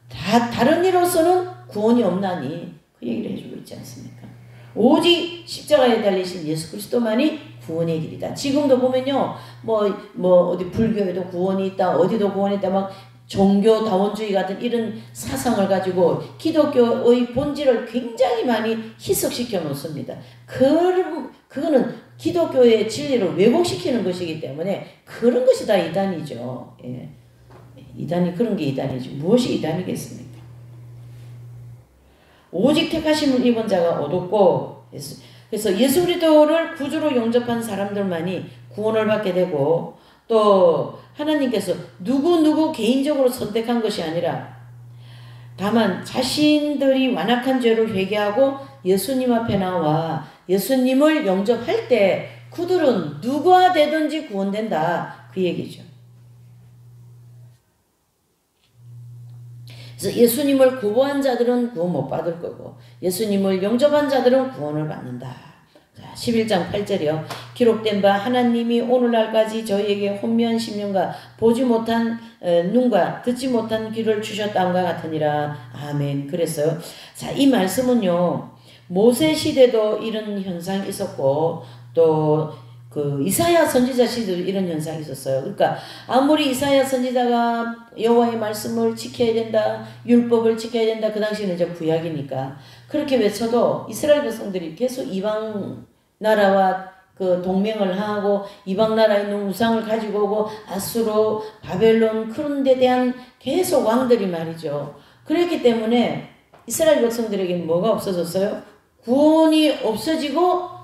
다른 이로서는 구원이 없나니 그 얘기를 해주고 있지 않습니까? 오직 십자가에 달리신 예수 그리스도만이 구원의 길이다. 지금도 보면요, 어디 불교에도 구원이 있다, 어디도 구원이 있다, 막 종교다원주의 같은 이런 사상을 가지고 기독교의 본질을 굉장히 많이 희석시켜 놓습니다. 그거는 기독교의 진리를 왜곡시키는 것이기 때문에 그런 것이 다 이단이죠. 예. 이단이 그런 게 이단이지. 무엇이 이단이겠습니까? 오직 택하심을 입은 자가 얻었고, 그래서 예수 그리스도를 구주로 영접한 사람들만이 구원을 받게 되고, 또 하나님께서 누구 개인적으로 선택한 것이 아니라 다만 자신들이 완악한 죄를 회개하고 예수님 앞에 나와 예수님을 영접할 때 그들은 누가 되든지 구원된다. 그 얘기죠. 그래서 예수님을 구원한 자들은 구원 못 받을 거고 예수님을 영접한 자들은 구원을 받는다. 자, 11장 8절이요. 기록된 바 하나님이 오늘날까지 저희에게 혼미한 심령과 보지 못한 눈과 듣지 못한 귀를 주셨다함과 같으니라. 아멘. 그랬어요. 자, 이 말씀은요. 모세 시대도 이런 현상이 있었고 또 그 이사야 선지자 시대도 이런 현상이 있었어요. 그러니까 아무리 이사야 선지자가 여호와의 말씀을 지켜야 된다, 율법을 지켜야 된다. 그 당시에는 이제 구약이니까 그렇게 외쳐도 이스라엘 백성들이 계속 이방 나라와 그 동맹을 하고 이방 나라에 있는 우상을 가지고 오고 아수르, 바벨론 그런 데 대한 계속 왕들이 말이죠. 그렇기 때문에 이스라엘 백성들에게는 뭐가 없어졌어요? 구원이 없어지고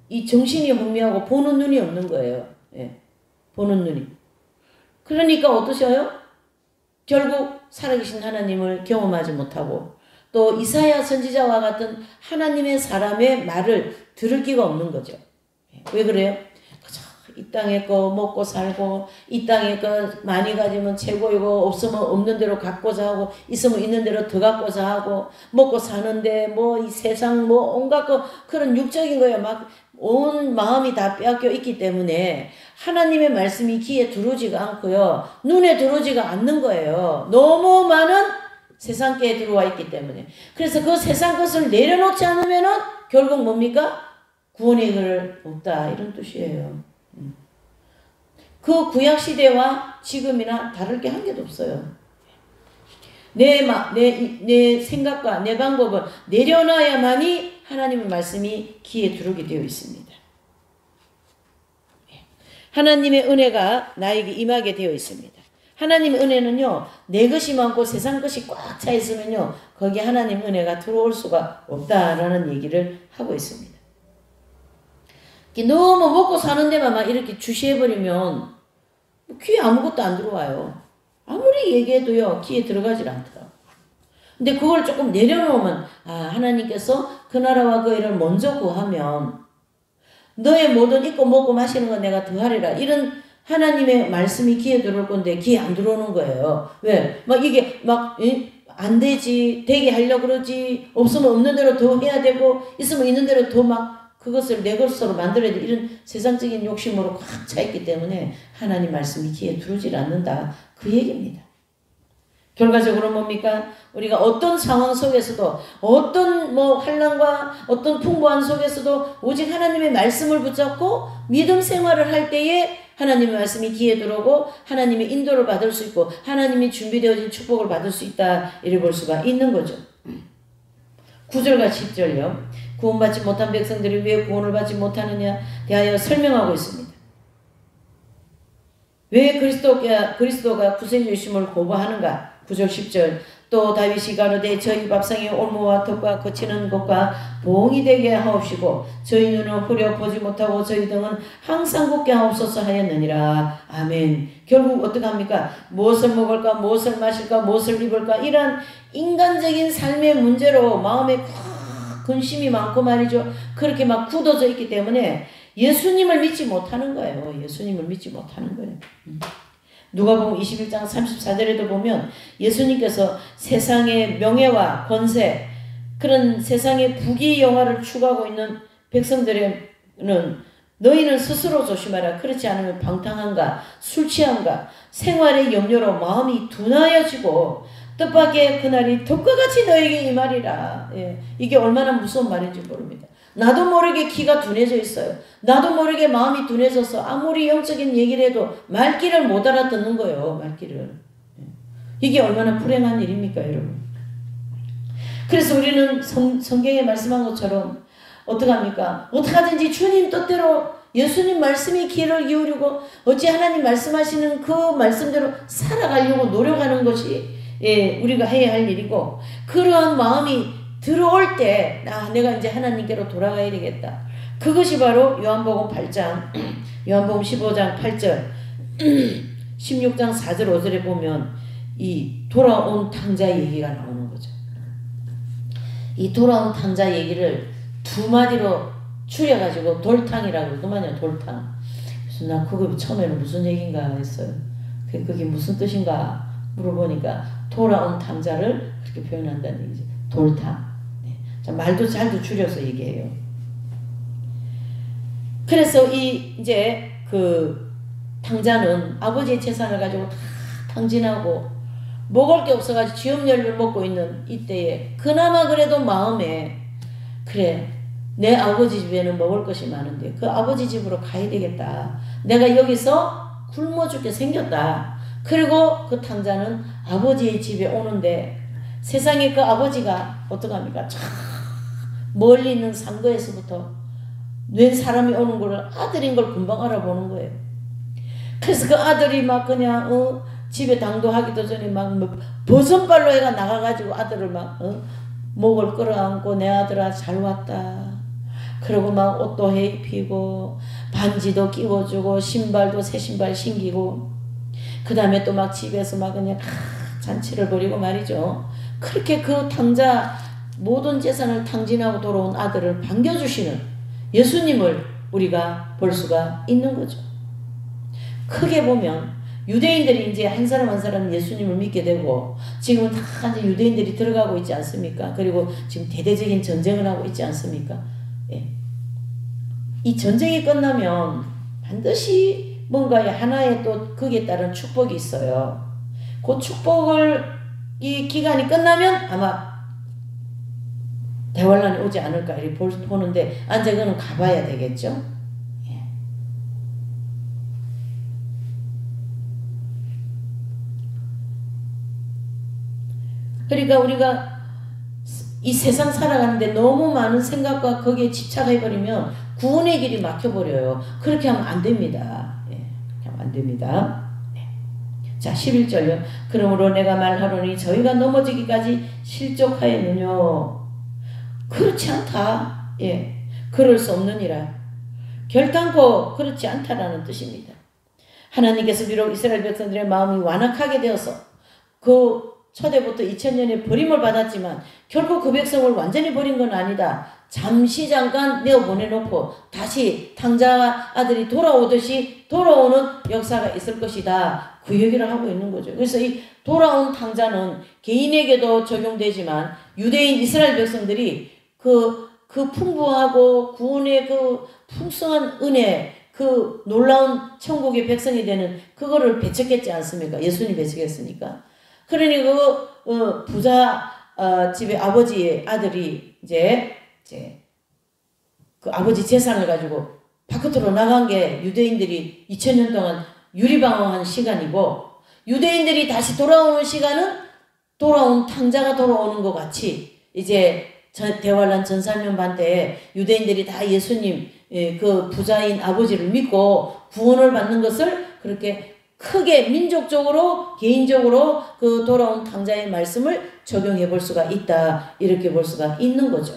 이 정신이 혼미하고 보는 눈이 없는 거예요. 예. 보는 눈이. 그러니까 어떠셔요? 결국 살아계신 하나님을 경험하지 못하고 또 이사야 선지자와 같은 하나님의 사람의 말을 들을 기가 없는 거죠. 왜 그래요? 이 땅에 거 먹고 살고 이 땅에 거 많이 가지면 최고이고 없으면 없는 대로 갖고자 하고 있으면 있는 대로 더 갖고자 하고 먹고 사는데 뭐 이 세상 뭐 온갖 거 그런 육적인 거에 막 온 마음이 다 빼앗겨 있기 때문에 하나님의 말씀이 귀에 들어오지가 않고요. 눈에 들어오지가 않는 거예요. 너무 많은 세상계에 들어와 있기 때문에. 그래서 그 세상 것을 내려놓지 않으면은 결국 뭡니까? 구원의 길을 없다. 이런 뜻이에요. 그 구약시대와 지금이나 다를 게 한 개도 없어요. 내 생각과 내 방법을 내려놔야만이 하나님의 말씀이 귀에 들어오게 되어 있습니다. 하나님의 은혜가 나에게 임하게 되어 있습니다. 하나님의 은혜는요, 내 것이 많고 세상 것이 꽉 차 있으면요, 거기에 하나님 은혜가 들어올 수가 없다라는 얘기를 하고 있습니다. 너무 먹고 사는 데만 막 이렇게 주시해버리면 귀에 아무것도 안 들어와요. 아무리 얘기해도요, 귀에 들어가질 않더라고요. 근데 그걸 조금 내려놓으면, 하나님께서 그 나라와 그 일을 먼저 구하면 너의 모든 입고 먹고 마시는 건 내가 더하리라. 이런 하나님의 말씀이 귀에 들어올 건데 귀에 안 들어오는 거예요. 왜? 막 이게 안 되지, 되게 하려고 그러지, 없으면 없는 대로 더 해야 되고, 있으면 있는 대로 더 막 그것을 내 것으로 만들어야 돼. 이런 세상적인 욕심으로 꽉 차 있기 때문에 하나님 말씀이 귀에 들어오질 않는다. 그 얘기입니다. 결과적으로 뭡니까? 우리가 어떤 상황 속에서도 어떤 뭐 환난과 어떤 풍부한 속에서도 오직 하나님의 말씀을 붙잡고 믿음 생활을 할 때에 하나님의 말씀이 귀에 들어오고 하나님의 인도를 받을 수 있고 하나님이 준비되어진 축복을 받을 수 있다 이래 볼 수가 있는 거죠. 9절과 10절요. 구원받지 못한 백성들이 왜 구원을 받지 못하느냐 대하여 설명하고 있습니다. 왜 그리스도가 구세주심을 고부하는가? 9절 10절 또 다윗이 가로되 저희 밥상에 올무와 덕과 거치는 것과 봉이 되게 하옵시고 저희 눈은 흐려 보지 못하고 저희 등은 항상 굳게 하옵소서 하였느니라. 아멘. 결국 어떻게 합니까? 무엇을 먹을까 무엇을 마실까 무엇을 입을까 이런 인간적인 삶의 문제로 마음에 근심이 많고 말이죠. 그렇게 막 굳어져 있기 때문에 예수님을 믿지 못하는 거예요. 예수님을 믿지 못하는 거예요. 누가복음 21장 34절에도 보면 예수님께서 세상의 명예와 권세 그런 세상의 부귀영화를 추구하고 있는 백성들에는 너희는 스스로 조심하라. 그렇지 않으면 방탕함과 술 취함과 생활의 염려로 마음이 둔하여지고 뜻밖의 그날이 덕과 같이 너에게 임하리라. 예, 이게 얼마나 무서운 말인지 모릅니다. 나도 모르게 귀가 둔해져 있어요. 나도 모르게 마음이 둔해져서 아무리 영적인 얘기를 해도 말귀를 못 알아듣는 거예요. 말귀를. 이게 얼마나 불행한 일입니까 여러분. 그래서 우리는 성경에 말씀한 것처럼 어떻게 합니까? 어떻게 하든지 주님 뜻대로 예수님 말씀이 귀를 기울이고 어찌 하나님 말씀하시는 그 말씀대로 살아가려고 노력하는 것이 우리가 해야 할 일이고 그러한 마음이 들어올 때 내가 이제 하나님께로 돌아가야 되겠다. 그것이 바로 요한복음 8장 요한복음 15장 8절 16장 4절 5절에 보면 이 돌아온 탕자 얘기가 나오는 거죠. 이 돌아온 탕자 얘기를 두 마디로 추려가지고 돌탕이라고 그러더만요. 돌탕. 그래서 나 그거 처음에는 무슨 얘기인가 했어요. 그게 무슨 뜻인가 물어보니까 돌아온 탕자를 그렇게 표현한다는 얘기죠. 돌탕. 자, 말도 잘도 줄여서 얘기해요. 그래서 이제 그 탕자는 아버지의 재산을 가지고 다 탕진하고 먹을 게 없어가지고 쥐염렬을 먹고 있는 이때에 그나마 그래도 마음에 그래 내 아버지 집에는 먹을 것이 많은데 그 아버지 집으로 가야 되겠다. 내가 여기서 굶어 죽게 생겼다. 그리고 그 탕자는 아버지의 집에 오는데 세상에 그 아버지가 어떡합니까? 참 멀리 있는 상거에서부터 웬 사람이 오는 걸 아들인 걸 금방 알아보는 거예요. 그래서 그 아들이 막 그냥 집에 당도하기도 전에 막 버선발로 해가 나가가지고 아들을 막 목을 끌어안고 내 아들아 잘 왔다. 그리고 막 옷도 해 입히고 반지도 끼워주고 신발도 새 신발 신기고 그 다음에 또 막 집에서 막 그냥 잔치를 벌이고 말이죠. 그렇게 그 탕자 모든 재산을 탕진하고 돌아온 아들을 반겨주시는 예수님을 우리가 볼 수가 있는 거죠. 크게 보면 유대인들이 이제 한 사람 한 사람 예수님을 믿게 되고 지금은 다 이제 유대인들이 들어가고 있지 않습니까? 그리고 지금 대대적인 전쟁을 하고 있지 않습니까? 예. 이 전쟁이 끝나면 반드시 뭔가 하나의 또 거기에 따른 축복이 있어요. 그 축복을 이 기간이 끝나면 아마 대환란이 오지 않을까 이렇게 보는데 이제 그거는 가봐야 되겠죠. 예. 그러니까 우리가 이 세상 살아가는데 너무 많은 생각과 거기에 집착해버리면 구원의 길이 막혀버려요. 그렇게 하면 안 됩니다. 예. 그렇게 하면 안 됩니다. 네. 자 11절요. 그러므로 내가 말하노니 저희가 넘어지기까지 실족하였느뇨. 그렇지 않다. 예. 그럴 수 없느니라. 결단코 그렇지 않다라는 뜻입니다. 하나님께서 비록 이스라엘 백성들의 마음이 완악하게 되어서 그 초대부터 2000년에 버림을 받았지만 결국 그 백성을 완전히 버린 건 아니다. 잠시 잠깐 내어보내놓고 다시 탕자 아들이 돌아오듯이 돌아오는 역사가 있을 것이다. 그 얘기를 하고 있는 거죠. 그래서 이 돌아온 탕자는 개인에게도 적용되지만 유대인 이스라엘 백성들이 그 풍부하고 구원의 그 풍성한 은혜, 그 놀라운 천국의 백성이 되는 그거를 배척했지 않습니까? 예수님 배척했으니까. 그러니 부자 집의 아버지의 아들이 이제 그 아버지 재산을 가지고 바깥으로 나간 게 유대인들이 2000년 동안 유리방황한 시간이고, 유대인들이 다시 돌아오는 시간은 돌아온 탕자가 돌아오는 것 같이 이제 대환란 전산년 반 때에 유대인들이 다 예수님 그 부자인 아버지를 믿고 구원을 받는 것을 그렇게 크게 민족적으로 개인적으로 그 돌아온 탕자의 말씀을 적용해 볼 수가 있다, 이렇게 볼 수가 있는 거죠.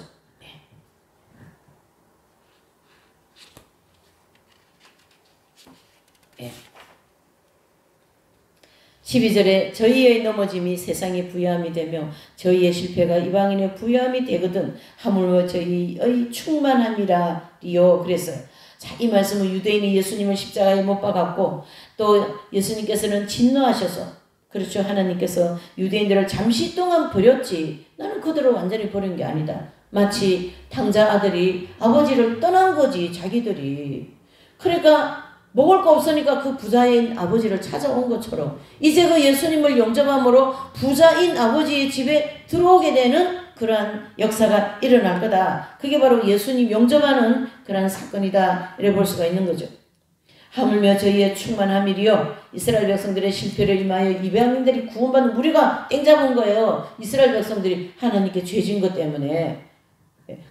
12절에 저희의 넘어짐이 세상의 부요함이 되며 저희의 실패가 이방인의 부요함이 되거든 하물며 저희의 충만함이라리요. 그랬어요. 자, 이 말씀은 유대인이 예수님을 십자가에 못 박았고 또 예수님께서는 진노하셔서, 그렇죠, 하나님께서 유대인들을 잠시 동안 버렸지 나는 그들을 완전히 버린 게 아니다. 마치 탕자 아들이 아버지를 떠난 거지, 자기들이. 그러니까 먹을 거 없으니까 그 부자인 아버지를 찾아온 것처럼 이제 그 예수님을 영접함으로 부자인 아버지의 집에 들어오게 되는 그러한 역사가 일어날 거다. 그게 바로 예수님 영접하는 그러한 사건이다, 이래 볼 수가 있는 거죠. 하물며 저희의 충만함이리요. 이스라엘 백성들의 실패를 임하여 이방인들이 구원받는 무리가 땡잡은 거예요. 이스라엘 백성들이 하나님께 죄진 것 때문에.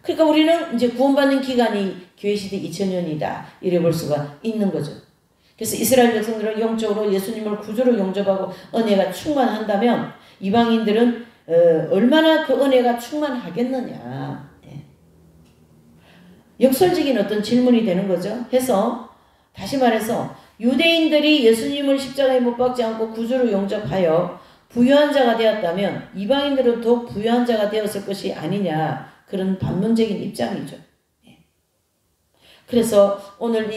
그러니까 우리는 이제 구원받는 기간이 교회시대 2000년이다, 이래 볼 수가 있는 거죠. 그래서 이스라엘 백성들은 영적으로 예수님을 구주로 영접하고 은혜가 충만한다면 이방인들은 얼마나 그 은혜가 충만하겠느냐. 역설적인 어떤 질문이 되는 거죠. 해서 다시 말해서 유대인들이 예수님을 십자가에 못 박지 않고 구주로 영접하여 부유한 자가 되었다면 이방인들은 더 부유한 자가 되었을 것이 아니냐, 그런 반문적인 입장이죠. 그래서 오늘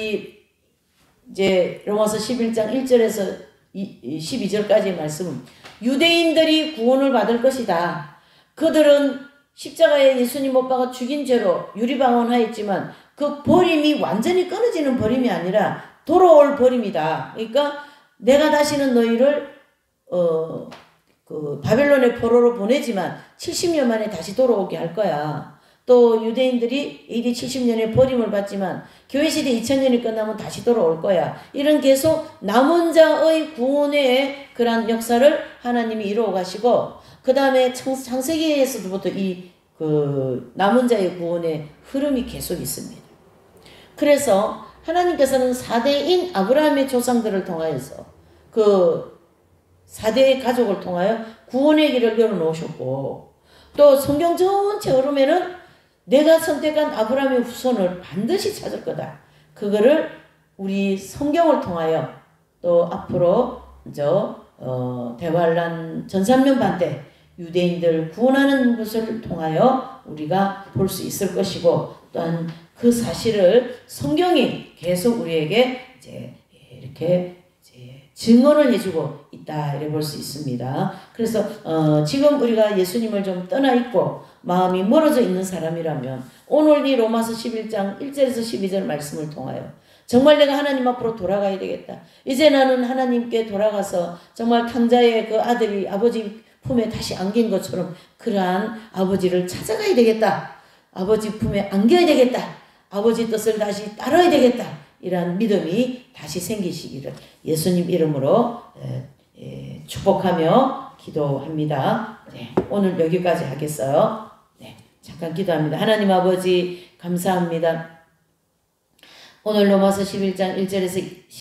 이제 로마서 11장 1절에서 12절까지의 말씀은 유대인들이 구원을 받을 것이다. 그들은 십자가에 예수님 못 박아 죽인 죄로 유리방언하였지만 그 버림이 완전히 끊어지는 버림이 아니라 돌아올 버림이다. 그러니까 내가 다시는 너희를 그 바벨론의 포로로 보내지만 70년 만에 다시 돌아오게 할 거야. 또 유대인들이 AD 70년에 버림을 받지만 교회시대 2000년이 끝나면 다시 돌아올 거야. 이런 계속 남은 자의 구원의 그런 역사를 하나님이 이루어 가시고, 그 다음에 창세기에서부터 그 남은 자의 구원의 흐름이 계속 있습니다. 그래서 하나님께서는 4대인 아브라함의 조상들을 통하여서 그 4대의 가족을 통하여 구원의 길을 열어놓으셨고, 또 성경 전체 흐름에는 내가 선택한 아브라함의 후손을 반드시 찾을 거다. 그거를 우리 성경을 통하여 또 앞으로 대환란 전삼년반 때 유대인들 구원하는 것을 통하여 우리가 볼 수 있을 것이고, 또한 그 사실을 성경이 계속 우리에게 이렇게 증언을 해주고 있다, 이래 볼 수 있습니다. 그래서 지금 우리가 예수님을 좀 떠나 있고 마음이 멀어져 있는 사람이라면 오늘 이 로마서 11장 1절에서 12절 말씀을 통하여 정말 내가 하나님 앞으로 돌아가야 되겠다. 이제 나는 하나님께 돌아가서 정말 탕자의 그 아들이 아버지 품에 다시 안긴 것처럼 그러한 아버지를 찾아가야 되겠다. 아버지 품에 안겨야 되겠다. 아버지 뜻을 다시 따라야 되겠다. 이러한 믿음이 다시 생기시기를 예수님 이름으로 축복하며 기도합니다. 오늘 여기까지 하겠어요. 잠깐 기도합니다. 하나님 아버지 감사합니다. 오늘 로마서 11장 1절에서